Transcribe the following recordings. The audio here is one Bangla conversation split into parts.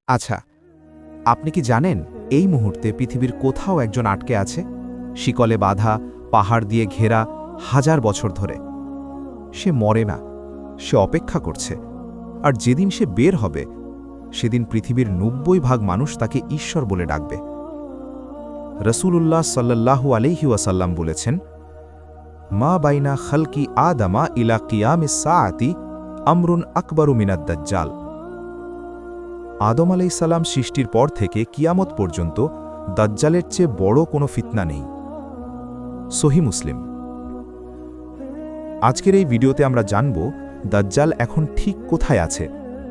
আচ্ছা, আপনি কি জানেন এই মুহূর্তে পৃথিবীর কোথাও একজন আটকে আছে, শিকলে বাঁধা, পাহাড় দিয়ে ঘেরা, হাজার বছর ধরে? সে মরে না, সে অপেক্ষা করছে। আর যেদিন সে বের হবে, সেদিন পৃথিবীর ৯০ ভাগ মানুষ তাকে ঈশ্বর বলে ডাকবে। রসূলুল্লাহ সাল্লাল্লাহু আলাইহি ওয়াসাল্লাম বলেছেন, মা বাইনা খালকি আদামা ইলা কিয়ামিস সাআতি আমরুন আকবরু মিনাদ দাজ্জাল। আদম আলাইসাল্লাম সৃষ্টির পর থেকে কিয়ামত পর্যন্ত দাজ্জালের চেয়ে বড় কোনো ফিতনা নেই। সহি মুসলিম। আজকের এই ভিডিওতে আমরা জানব দাজ্জাল এখন ঠিক কোথায় আছে,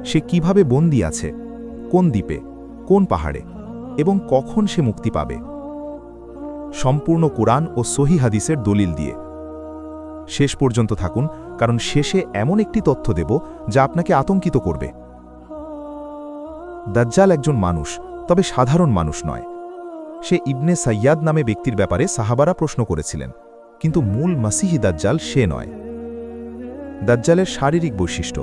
সে কিভাবে বন্দী আছে, কোন দ্বীপে, কোন পাহাড়ে, এবং কখন সে মুক্তি পাবে। সম্পূর্ণ কোরআন ও সহি হাদিসের দলিল দিয়ে শেষ পর্যন্ত থাকুন, কারণ শেষে এমন একটি তথ্য দেব যা আপনাকে আতঙ্কিত করবে। দাজ্জাল একজন মানুষ, তবে সাধারণ মানুষ নয়। সে ইবনে সাইয়াদ নামে ব্যক্তির ব্যাপারে সাহাবারা প্রশ্ন করেছিলেন, কিন্তু মূল মাসিহি দাজ্জাল সে নয়। দাজ্জালের শারীরিক বৈশিষ্ট্য: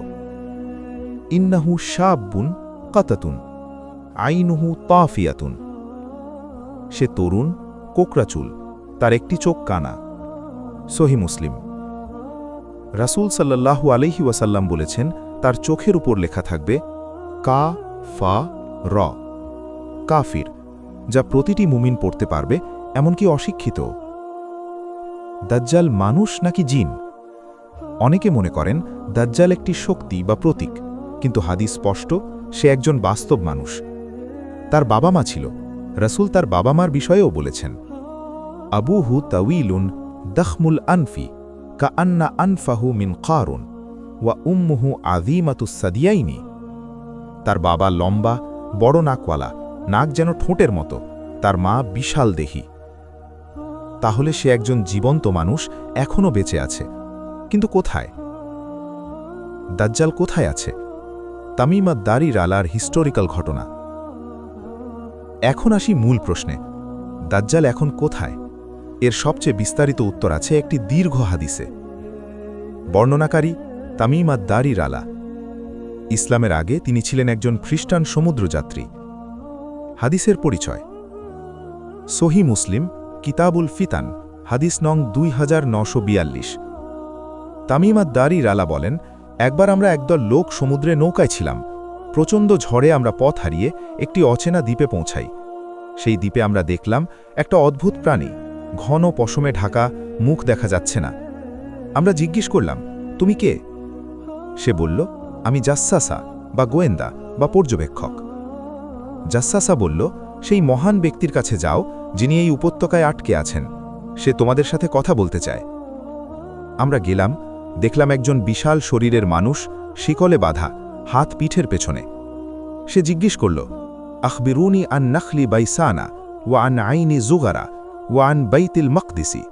ইন্নাহু শাবুন কাতাতুন আইনুহু তাফিয়াতুন। সে তরুণ, কোকড়া চুল, তার একটি চোখ কানা। সহি মুসলিম। রাসূল সাল্লাল্লাহু আলাইহি ওয়াসাল্লাম বলেছেন, তার চোখের উপর লেখা থাকবে কা ফা র, কাফির, যা প্রতিটি মুমিন পড়তে পারবে, এমনকি অশিক্ষিত। দাজ্জাল মানুষ নাকি জিন? অনেকে মনে করেন দাজ্জাল একটি শক্তি বা প্রতীক, কিন্তু হাদিস স্পষ্ট, সে একজন বাস্তব মানুষ। তার বাবা মা ছিল। রাসূল তার বাবা মার বিষয়েও বলেছেন, আবুহু তাউইলুন দখমুল আনফি কা আন্না আনফাহু মিন কারুন ওয়া উম্মুহু আযীমাতুস সাদিয়াইনি। তার বাবা লম্বা, বড় নাকওয়ালা, নাক যেন ঠোঁটের মতো, তার মা বিশাল দেহী। তাহলে সে একজন জীবন্ত মানুষ, এখনও বেঁচে আছে। কিন্তু কোথায়? দাজ্জাল কোথায় আছে? তামিম আদ-দারি রালার হিস্টোরিক্যাল ঘটনা। এখন আসি মূল প্রশ্নে, দাজ্জাল এখন কোথায়? এর সবচেয়ে বিস্তারিত উত্তর আছে একটি দীর্ঘ হাদিসে। বর্ণনাকারী তামিম আদ-দারি রালা। ইসলামের আগে তিনি ছিলেন একজন খ্রিস্টান সমুদ্রযাত্রী। হাদিসের পরিচয়: সহি মুসলিম, কিতাবুল ফিতান, হাদিস নং 2942। তামিম আদ-দারি রালা বলেন, একবার আমরা একদল লোক সমুদ্রে নৌকায় ছিলাম। প্রচণ্ড ঝড়ে আমরা পথ হারিয়ে একটি অচেনা দ্বীপে পৌঁছাই। সেই দ্বীপে আমরা দেখলাম একটা অদ্ভুত প্রাণী, ঘন পশমে ঢাকা, মুখ দেখা যাচ্ছে না। আমরা জিজ্ঞেস করলাম, তুমি কে? সে বলল, আমি জাসসাসা বা গোয়েন্দা বা পর্যবেক্ষক। জাসসাসা বলল, সেই মহান ব্যক্তির কাছে যাও যিনি এই উপত্যকায় আটকে আছেন, সে তোমাদের সাথে কথা বলতে চায়। আমরা গেলাম, দেখলাম একজন বিশাল শরীরের মানুষ, শিকলে বাঁধা, হাত পিঠের পেছনে। সে জিজ্ঞেস করল, আখবিরুনি আন নখলি বাইসানা ওয়া আন আইনি জুগারা ওয়া আন বাইতিল মকদিসি।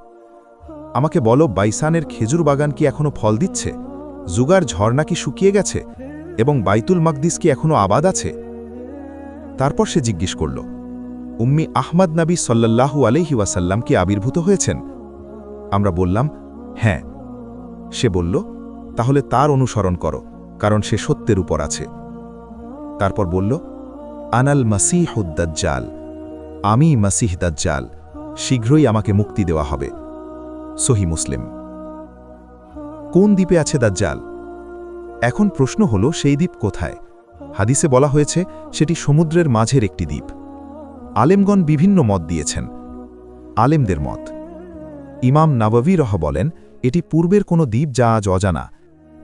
আমাকে বলো, বাইসানের খেজুর বাগান কি এখনো ফল দিচ্ছে? জুগার ঝর্ণা কি শুকিয়ে গেছে? এবং বাইতুল মকদিস কি এখনো আবাদ আছে? তারপর সে জিজ্ঞেস করল, উম্মি আহমদ নবী সাল্লাল্লাহু আলাইহি ওয়াসাল্লাম কি আবির্ভূত হয়েছেন? আমরা বললাম, হ্যাঁ। সে বলল, তাহলে তার অনুসরণ করো, কারণ সে সত্যের উপর আছে। তারপর বলল, আনাল মাসীহুদ দাজ্জাল, আমি মাসীহ দাজ্জাল, শীঘ্রই আমাকে মুক্তি দেওয়া হবে। সহি মুসলিম। কোন দ্বীপে আছে দাজ্জাল? এখন প্রশ্ন হল, সেই দ্বীপ কোথায়? হাদিসে বলা হয়েছে সেটি সমুদ্রের মাঝের একটি দ্বীপ। আলেমগণ বিভিন্ন মত দিয়েছেন। আলেমদের মত: ইমাম নাওয়াবী রহ বলেন, এটি পূর্বের কোনো দ্বীপ যা আজ অজানা।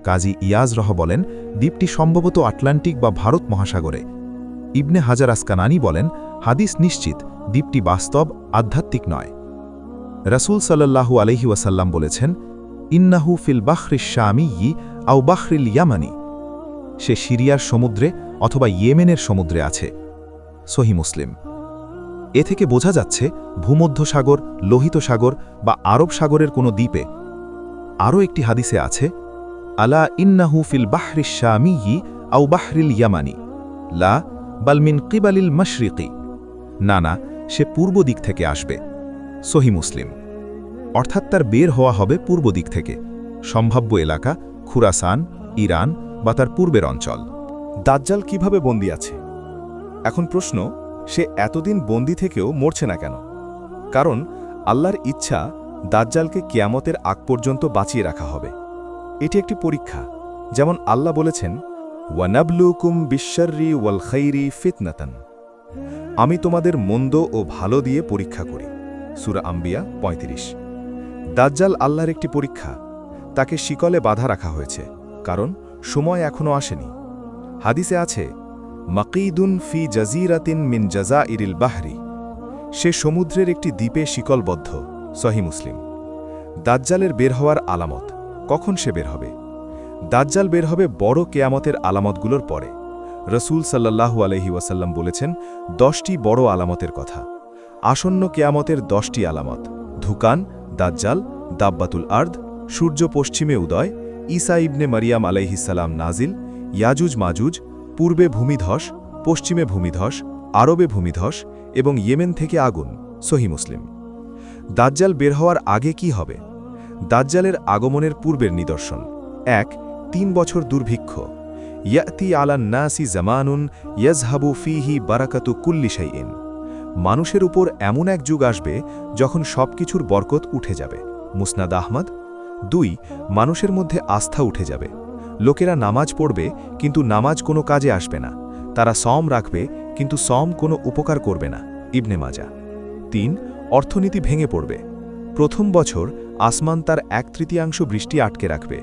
কাজী ইয়াজ রহ বলেন, দ্বীপটি সম্ভবত আটলান্টিক বা ভারত মহাসাগরে। ইবনে হাজার আসকানানি বলেন, হাদিস নিশ্চিত, দ্বীপটি বাস্তব, আধ্যাত্মিক নয়। রাসূল সাল্লাল্লাহু আলাইহি ওয়াসাল্লাম বলেছেন, ইন্নাহু ফিল বাহরিশ শামিয়্যি আও বাহরিল ইয়ামানি। সে সিরিয়ার সমুদ্রে অথবা ইয়েমেনের সমুদ্রে আছে। সহি মুসলিম। এ থেকে বোঝা যাচ্ছে ভূমধ্যসাগর, লোহিত সাগর বা আরব সাগরের কোনো দ্বীপে। আরও একটি হাদিসে আছে, আলা ইন্নাহু ফিল বাহরিশ শামিয়্যি আও বাহরিল ইয়ামানি লা বাল মিন কিবালিল মাশরিকি। না না, সে পূর্ব দিক থেকে আসবে। সহি মুসলিম। অর্থাৎ তার বের হওয়া হবে পূর্ব দিক থেকে। সম্ভাব্য এলাকা খুরাসান, ইরান বা তার পূর্বের অঞ্চল। দাজ্জাল কিভাবে বন্দী আছে? এখন প্রশ্ন, সে এতদিন বন্দী থেকেও মরছে না কেন? কারণ আল্লাহর ইচ্ছা দাজ্জালকে কিয়ামতের আগ পর্যন্ত বাঁচিয়ে রাখা হবে। এটি একটি পরীক্ষা, যেমন আল্লাহ বলেছেন, ওয়ানাবলুকুম বিশ্বরি ওয়াল খাইরি ফিতনাতান। আমি তোমাদের মন্দ ও ভালো দিয়ে পরীক্ষা করি। সূরা আম্বিয়া ৩৫। দাজ্জাল আল্লাহর একটি পরীক্ষা। তাকে শিকলে বাধা রাখা হয়েছে, কারণ সময় এখনও আসেনি। হাদিসে আছে, মাকিদুন ফি জাজিরাতিন মিন জাজাইরিল বাহরি। সে সমুদ্রের একটি দ্বীপে শিকলবদ্ধ। সহিহ মুসলিম। দাজ্জালের বের হওয়ার আলামত। কখন সে বের হবে? দাজ্জাল বের হবে বড় কেয়ামতের আলামতগুলোর পরে। রসুল সাল্লাল্লাহু আলাইহি ওয়াসাল্লাম বলেছেন 10টি বড় আলামতের কথা। আসন্ন কেয়ামতের 10টি আলামত: ধুকান, দাজ্জাল, দাব্বাতুল আর্দ, সূর্য পশ্চিমে উদয়, ঈসা ইবনে মারিয়াম আলাইহিসসালাম নাজিল, ইয়াজুজ মাজুজ, পূর্বে ভূমিধস, পশ্চিমে ভূমিধস, আরবে ভূমিধস এবং ইয়েমেন থেকে আগুন। সহিহ মুসলিম। দাজ্জাল বের হওয়ার আগে কি হবে? দাজ্জালের আগমনের পূর্বের নিদর্শন: 1. 3 বছর দুর্ভিক্ষ। ইয়াতি আলান নাসি জামানুন ইয়াজহাবু ফিহি বারাকাতু কুল্লি শাইইন। মানুষের উপর এমন এক যুগ আসবে যখন সবকিছুর বরকত উঠে যাবে। মুসনাদ আহমদ। 2. মানুষের মধ্যে আস্থা উঠে যাবে। লোকেরা নামাজ পড়বে, কিন্তু নামাজ কোনো কাজে আসবে না। তারা সম রাখবে, কিন্তু সম কোনো উপকার করবে না। ইবনে মাজা। 3. অর্থনীতি ভেঙে পড়বে। প্রথম বছর আসমান তার 1/3 বৃষ্টি আটকে রাখবে।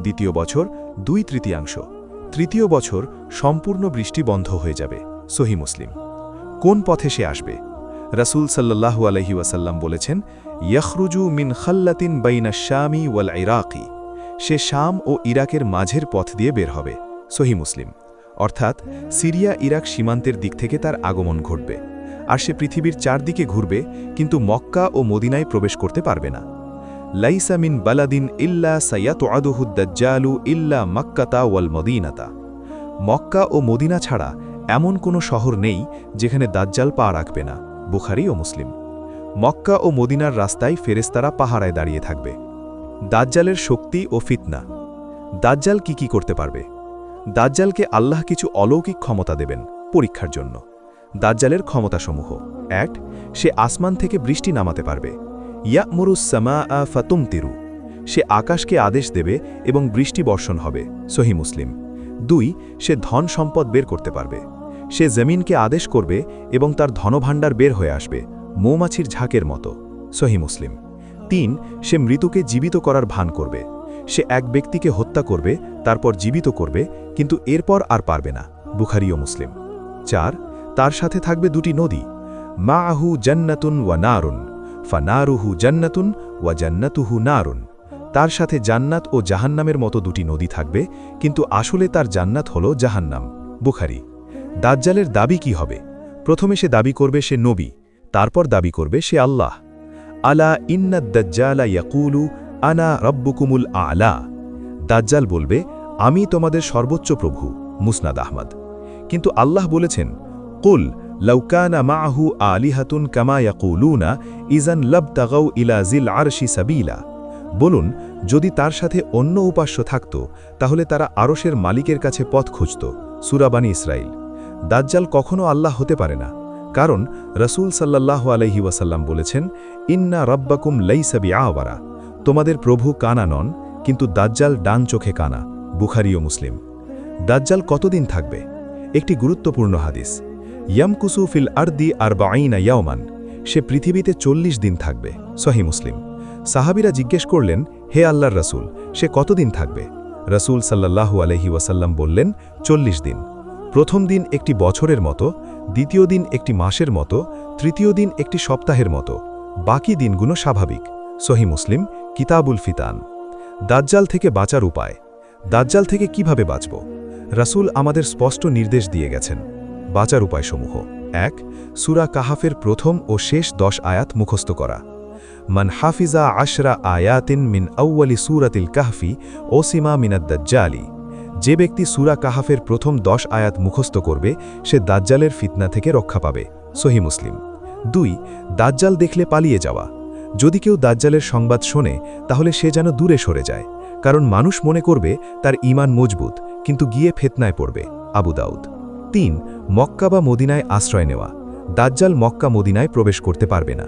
দ্বিতীয় বছর 2/3। তৃতীয় বছর সম্পূর্ণ বৃষ্টি বন্ধ হয়ে যাবে। সহিহ মুসলিম। কোন পথে সে আসবে? রাসূল সাল্লাল্লাহু আলাইহি ওয়াসাল্লাম বলেছেন, ইয়াখরুজু মিন খাল্লাতিন বাইনা শামি ওয়াল ইরাকি। সে শাম ও ইরাকের মাঝের পথ দিয়ে বের হবে। সহিহ মুসলিম। অর্থাৎ সিরিয়া ইরাক সীমান্তের দিক থেকে তার আগমন ঘটবে। আর সে পৃথিবীর চারদিকে ঘুরবে, কিন্তু মক্কা ও মদিনায় প্রবেশ করতে পারবে না। লাইসা মিন বালাদিন ইল্লা সায়াতুআদুহুদ দাজ্জালু ইল্লা মক্কাতা ওয়াল মদিনাতা। মক্কা ও মদিনা ছাড়া এমন কোনো শহর নেই যেখানে দাজ্জাল পা রাখবে না। বুখারী ও মুসলিম। মক্কা ও মদিনার রাস্তায় ফেরেশতারা পাহারায় দাঁড়িয়ে থাকবে। দাজ্জালের শক্তি ও ফিতনা। দাজ্জাল কি করতে পারবে? দাজ্জালকে আল্লাহ কিছু অলৌকিক ক্ষমতা দেবেন পরীক্ষার জন্য। দাজ্জালের ক্ষমতাসমূহ: 1. সে আসমান থেকে বৃষ্টি নামাতে পারবে। ইয়ামুরুস সামাআ ফাতুমতিরু। সে আকাশকে আদেশ দেবে এবং বৃষ্টি বর্ষণ হবে। সহিহ মুসলিম। 2. সে ধন সম্পদ বের করতে পারবে। সে জমিনকে আদেশ করবে এবং তার ধনভাণ্ডার বের হয়ে আসবে, মৌমাছির ঝাঁকের মতো। সহিহ মুসলিম। 3. সে মৃতকে জীবিত করার ভান করবে। সে এক ব্যক্তিকে হত্যা করবে, তারপর জীবিত করবে, কিন্তু এরপর আর পারবে না। বুখারী ও মুসলিম। 4. তার সাথে থাকবে 2টি নদী। মাআহু জান্নাতুন ওয়া নারুন, ফানারুহু জান্নাতুন ওয়া জান্নাতুহু নারুন। তার সাথে জান্নাত ও জাহান্নামের মতো 2টি নদী থাকবে, কিন্তু আসলে তার জান্নাত হল জাহান্নাম। বুখারী। দাজ্জালের দাবি কি হবে? প্রথমে সে দাবি করবে সে নবী, তারপর দাবি করবে সে আল্লাহ। আলা ইন্নাদ দাজ্জালা ইয়াকুলু আনা রব্বুকুমুল আলা। দাজ্জাল বলবে, আমি তোমাদের সর্বোচ্চ প্রভু। মুসনাদ আহমদ। কিন্তু আল্লাহ বলেছেন, কুল লাউ কানা মাআহু আলিহাতুন কামা ইয়াকুলুনা ইযান লাবতাগাউ ইলা জিল আরশি সাবিলা। বলুন, যদি তার সাথে অন্য উপাস্য থাকত, তাহলে তারা আরশের মালিকের কাছে পথ খুঁজত। সূরা বানী ইসরাঈল। দাজ্জাল কখনো আল্লাহ হতে পারে না, কারণ রাসূল সাল্লাল্লাহু আলাইহি ওয়াসাল্লাম বলেছেন, ইন্না রাব্বাকুম লাইসা বিআওয়ারা। তোমাদের প্রভু কানা নন, কিন্তু দাজ্জাল ডান চোখে কানা। বুখারী ও মুসলিম। দাজ্জাল কতদিন থাকবে? একটি গুরুত্বপূর্ণ হাদিস, ইয়ামকুসু ফিল আরদি আরবাঈনা ইয়াওমান। সে পৃথিবীতে 40 দিন থাকবে। সহিহ মুসলিম। সাহাবীরা জিজ্ঞেস করলেন, হে আল্লাহর রাসূল, সে কতদিন থাকবে? রাসূল সাল্লাল্লাহু আলাইহি ওয়াসাল্লাম বললেন, 40 দিন। প্রথম দিন একটি বছরের মতো, দ্বিতীয় দিন একটি মাসের মতো, তৃতীয় দিন একটি সপ্তাহের মতো, বাকি দিনগুলো স্বাভাবিক। সহিহ মুসলিম, কিতাবুল ফিতান। দাজ্জাল থেকে বাঁচার উপায়। দাজ্জাল থেকে কিভাবে বাঁচব? রাসূল আমাদের স্পষ্ট নির্দেশ দিয়ে গেছেন। বাঁচার উপায়সমূহ: 1. সূরা কাহাফের প্রথম ও শেষ 10 আয়াত মুখস্থ করা। মান হাফিজা 10 আয়াতিন মিন আউয়ালি সূরাতিল কাহফি ওসিমা মিনাদ দাজ্জালি। যে ব্যক্তি সূরা কাহাফের প্রথম 10 আয়াত মুখস্থ করবে, সে দাজ্জালের ফিতনা থেকে রক্ষা পাবে। সহিহ মুসলিম। 2. দাজ্জাল দেখলে পালিয়ে যাওয়া। যদি কেউ দাজ্জালের সংবাদ শোনে, তাহলে সে যেন দূরে সরে যায়, কারণ মানুষ মনে করবে তার ঈমান মজবুত, কিন্তু গিয়ে ফিতনায় পড়বে। আবু দাউদ। 3 মক্কা বা মদিনায় আশ্রয় নেওয়া, দাজ্জাল মক্কা মদিনায় প্রবেশ করতে পারবে না।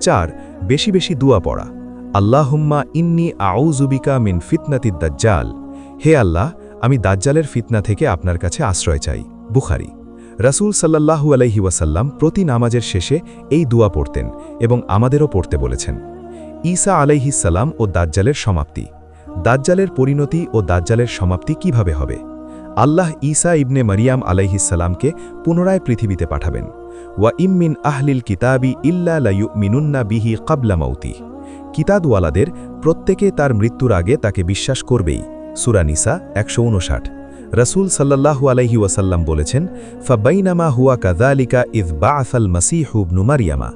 4 বেশি বেশি দুয়া পড়া, আল্লাহুম্মা ইন্নী আউযুবিকা মিন ফিতনাতিদ দাজ্জাল, হে আল্লাহ আমি দাজ্জালের ফিতনা থেকে আপনার কাছে আশ্রয় চাই। বুখারী। রাসূল সাল্লাল্লাহু আলাইহি ওয়াসাল্লাম প্রতি নামাজের শেষে এই দুয়া পড়তেন এবং আমাদেরও পড়তে বলেছেন। ঈসা আলাইহিস সালাম ও দাজ্জালের সমাপ্তি। দাজ্জালের পরিণতি ও দাজ্জালের সমাপ্তি কিভাবে হবে? আল্লাহ ঈসা ইবনে মারিয়াম আলাইহিস সালামকে পুনরায় পৃথিবীতে পাঠাবেন। ওয়া ইম্মিন আহলিল কিতাবি ইল্লা লায়ুমিনুন্না বিহি ক্বাবলা মাউতি, কিতাবওয়ালাদের প্রত্যেকে তার মৃত্যুর আগে তাকে বিশ্বাস করবেই। সূরা নিসা 159। রাসূল সাল্লাল্লাহু আলাইহি ওয়াসাল্লাম বলেছেন, ফাবাইনামা হুয়া কাযালিকা ইয বাআসাল মাসীহু ইবনু মারইয়ামা,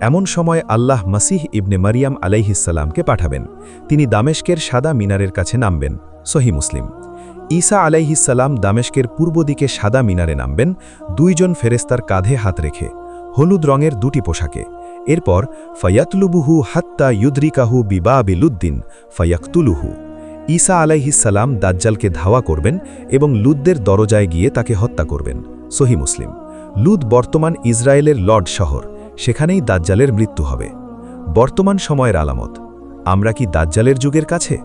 এমন সময় আল্লাহ মাসীহ ইবনে মারইয়াম আলাইহিস সালামকে পাঠাবেন। তিনি দামেশকের সাদা মিনারের কাছে নামবেন। সহিহ মুসলিম। ঈসা আলাইহিস সালাম দামেশকের পূর্ব দিকে সাদা মিনারে নামবেন, 2 জন ফেরেশতার কাঁধে হাত রেখে, হলুদ রঙের 2টি পোশাকে। এরপর ফায়াতলুবুহু হাত্তা ইউদরিকাহু বিবাবিলুদ্দিন ফায়াকতুলুহু, ঈসা আলাইহিস সালাম দাজ্জালকে ধাওয়া করবেন এবং লুদ্দের দরজায় গিয়ে তাকে হত্যা করবেন। সহিহ মুসলিম। লুদ বর্তমান ইসরায়েলের লর্ড শহর, সেখানেই দাজ্জালের মৃত্যু হবে। বর্তমান সময়ের আলামত। আমরা কি দাজ্জালের যুগের কাছে?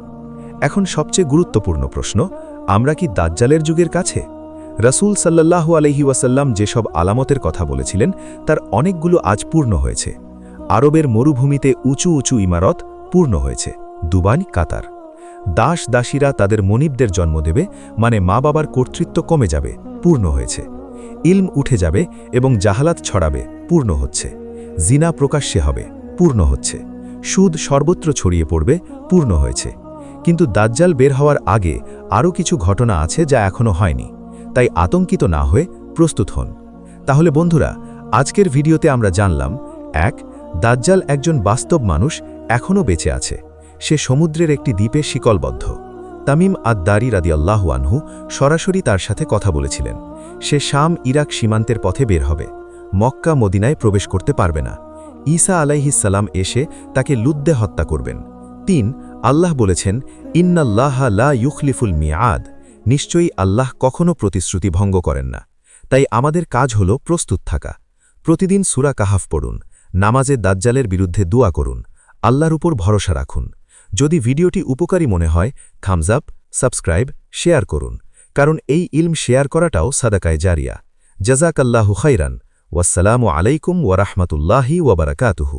এখন সবচেয়ে গুরুত্বপূর্ণ প্রশ্ন, আমরা কি দাজ্জালের যুগের কাছে? রাসূল সাল্লাল্লাহু আলাইহি ওয়াসাল্লাম যেসব আলামতের কথা বলেছিলেন তার অনেকগুলো আজ পূর্ণ হয়েছে। আরবের মরুভূমিতে উঁচু উঁচু ইমারত পূর্ণ হয়েছে। দুবাই, কাতার। দাস দাসীরা তাদের মনিবদের জন্ম দেবে, মানে মা বাবার কর্তৃত্ব কমে যাবে, পূর্ণ হয়েছে। ইলম উঠে যাবে এবং জাহালাত ছড়াবে, পূর্ণ হচ্ছে। জিনা প্রকাশ্যে হবে, পূর্ণ হচ্ছে। সুদ সর্বত্র ছড়িয়ে পড়বে, পূর্ণ হয়েছে। কিন্তু দাজ্জাল বের হওয়ার আগে আরও কিছু ঘটনা আছে যা এখনও হয়নি, তাই আতঙ্কিত না হয়ে প্রস্তুত হন। তাহলে বন্ধুরা, আজকের ভিডিওতে আমরা জানলাম, 1 দাজ্জাল একজন বাস্তব মানুষ, এখনও বেঁচে আছে। সে সমুদ্রের একটি দ্বীপে শিকলবদ্ধ। তামিম আদ-দারি রাদিয়াল্লাহু আনহু সরাসরি তার সাথে কথা বলেছিলেন। সে শাম ইরাক সীমান্তের পথে বের হবে, মক্কা মদিনায় প্রবেশ করতে পারবে না। ঈসা আলাইহিস সালাম এসে তাকে লুদ্দে হত্যা করবেন। 3 আল্লাহ বলেছেন, ইন্নাল্লাহা লা ইউখলিফুল মিআদ, নিশ্চয়ই আল্লাহ কখনো প্রতিশ্রুতি ভঙ্গ করেন না। তাই আমাদের কাজ হল প্রস্তুত থাকা। প্রতিদিন সূরা কাহাফ পড়ুন, নামাজে দাজ্জালের বিরুদ্ধে দোয়া করুন, আল্লাহর উপর ভরসা রাখুন। যদি ভিডিওটি উপকারী মনে হয়, থামস আপ, সাবস্ক্রাইব, শেয়ার করুন, কারণ এই ইলম শেয়ার করাটাও সাদাকায়ে জারিয়া। জাযাকাল্লাহু খাইরান। ওয়াসসালামু আলাইকুম ওয়া রাহমাতুল্লাহি ওয়া বারাকাতুহু।